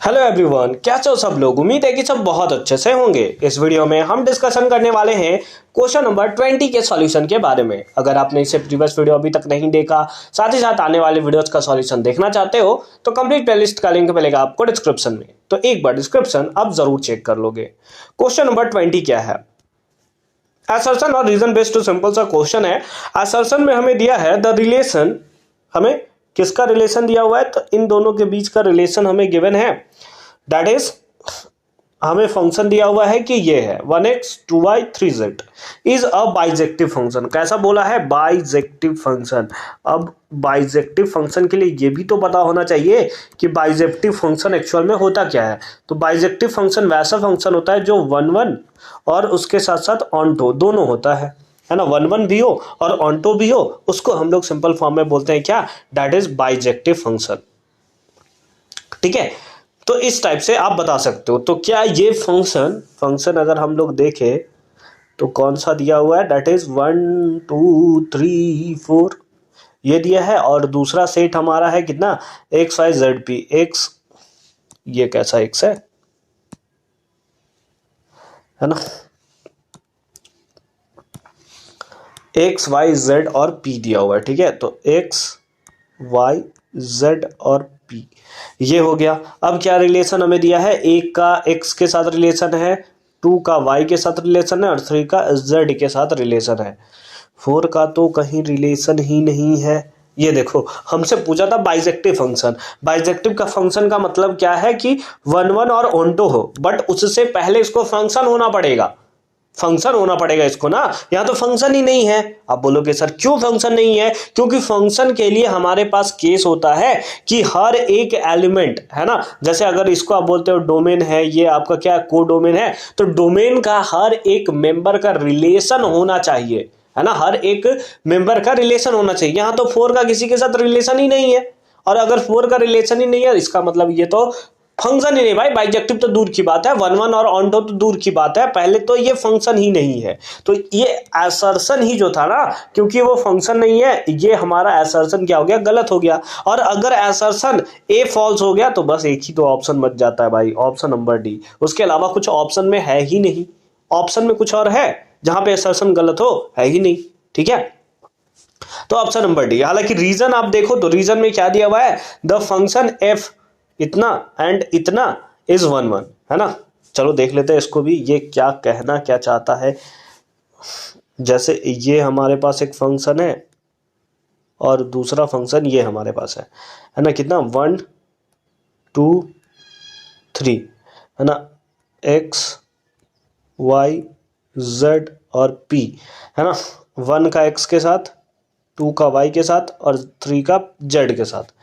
Hello everyone, कैसे हो सब लोग। उम्मीद है कि सब बहुत अच्छे से होंगे। इस वीडियो में हम डिस्कशन करने वाले हैं क्वेश्चन नंबर 20 के सॉल्यूशन के बारे में। अगर आपने इसे प्रीवियस वीडियो अभी तक नहीं देखा, साथ ही साथ आने वाले वीडियोस का सॉल्यूशन देखना चाहते हो तो कंप्लीट प्लेलिस्ट का लिंक मिलेगा आपको डिस्क्रिप्शन में, तो एक बार डिस्क्रिप्शन आप जरूर चेक कर लोगे। क्वेश्चन नंबर 20 क्या है? असर्शन और रीजन बेस्ड सिंपल सा क्वेश्चन है। असर्शन में हमें दिया है द रिलेशन, हमें किसका रिलेशन दिया हुआ है, तो इन दोनों के बीच का रिलेशन हमें गिवन है। दैट इज हमें फंक्शन दिया हुआ है कि ये है 1x 2y 3z is a bijective function. कैसा बोला है? Bijective function. अब बाइजेक्टिव फंक्शन के लिए ये भी तो पता होना चाहिए कि बाइजेक्टिव फंक्शन एक्चुअल में होता क्या है। तो बाइजेक्टिव फंक्शन वैसा फंक्शन होता है जो 1 और उसके साथ साथ ऑनटो दोनों होता है ना। 1 भी हो और ऑनटो भी हो, उसको हम लोग सिंपल फॉर्म में बोलते हैं क्या? That is bijective function. ठीक है, तो इस टाइप से आप बता सकते हो। तो क्या ये फंक्शन अगर हम लोग देखें तो कौन सा दिया हुआ है? दैट इज 1 2 3 4 ये दिया है, और दूसरा सेट हमारा है कितना? X Y Z P. X, ये कैसा एक्स है ना, एक्स वाई जेड और पी दिया हुआ है। ठीक है, तो एक्स वाई जेड और पी ये हो गया। अब क्या रिलेशन हमें दिया है? एक का एक्स के साथ रिलेशन है, 2 का वाई के साथ रिलेशन है, और 3 का जेड के साथ रिलेशन है। 4 का तो कहीं रिलेशन ही नहीं है। ये देखो, हमसे पूछा था बाइजेक्टिव फंक्शन। बाइजेक्टिव का फंक्शन का मतलब क्या है कि 1 और ऑनटो हो, बट उससे पहले इसको फंक्शन होना पड़ेगा। फंक्शन होना पड़ेगा इसको ना। यहां तो फंक्शन ही नहीं है। आप बोलोगे सर क्यों फंक्शन नहीं है? क्योंकि फंक्शन के लिए हमारे पास केस होता है कि हर एक एलिमेंट है ना, जैसे अगर इसको आप बोलते हो डोमेन है, ये आपका क्या को डोमेन है, तो डोमेन का हर एक मेंबर का रिलेशन होना चाहिए, है ना। हर एक मेंबर का रिलेशन होना चाहिए। यहां तो 4 का किसी के साथ रिलेशन ही नहीं है, और अगर 4 का रिलेशन ही नहीं है इसका मतलब ये तो फंक्शन ही नहीं भाई। बाइजेक्टिव तो दूर की बात है, 1 और ऑनटो तो दूर की बात है, पहले तो ये फंक्शन ही नहीं है। तो ये असर्शन ही जो था ना, क्योंकि वो फंक्शन नहीं है, ये हमारा असर्शन क्या हो गया? गलत हो गया। और अगर असर्शन ए फॉल्स हो गया तो बस एक ही तो ऑप्शन बच जाता है भाई, ऑप्शन नंबर डी। उसके अलावा कुछ ऑप्शन में है ही नहीं। ऑप्शन में कुछ और है जहां पे असर्शन गलत हो? है ही नहीं। ठीक है, तो ऑप्शन नंबर डी। हालांकि रीजन आप देखो तो रीजन में क्या दिया हुआ है? द फंक्शन एफ इतना एंड इतना इज 1 है ना। चलो देख लेते हैं इसको भी, ये क्या कहना क्या चाहता है। जैसे ये हमारे पास एक फंक्शन है और दूसरा फंक्शन ये हमारे पास है ना। कितना? 1 2 3 है ना। एक्स वाई जेड और पी है ना। 1 का एक्स के साथ, 2 का वाई के साथ और 3 का जेड के साथ।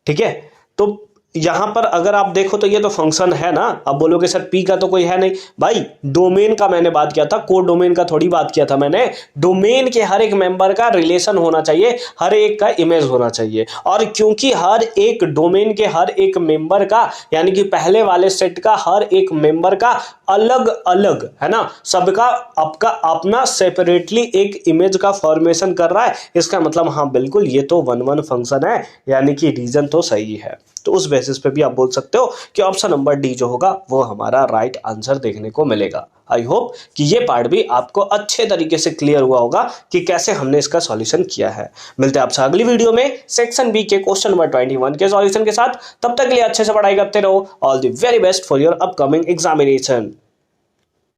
ठीक है, तो यहां पर अगर आप देखो तो ये तो फंक्शन है ना। अब बोलोगे सर पी का तो कोई है नहीं भाई। डोमेन का मैंने बात किया था, कोड डोमेन का थोड़ी बात किया था मैंने। डोमेन के हर एक मेंबर का रिलेशन होना चाहिए, हर एक का इमेज होना चाहिए। और क्योंकि हर एक डोमेन के हर एक मेंबर का, यानी कि पहले वाले सेट का हर एक मेंबर का अलग अलग है ना, सबका आपका अपना सेपरेटली एक इमेज का फॉर्मेशन कर रहा है, इसका मतलब हाँ बिल्कुल ये तो 1 फंक्शन है, यानी कि रीजन तो सही है। तो उस बेसिस पे भी आप बोल सकते हो कि ऑप्शन नंबर डी जो होगा वो हमारा राइट आंसर देखने को मिलेगा। आई होप कि ये पार्ट भी आपको अच्छे तरीके से क्लियर हुआ होगा कि कैसे हमने इसका सॉल्यूशन किया है। मिलते हैं आपसे अगली वीडियो में सेक्शन बी के क्वेश्चन नंबर 21 के सॉल्यूशन के साथ। तब तक के लिए अच्छे से पढ़ाई करते रहो। All the very best for your upcoming examination.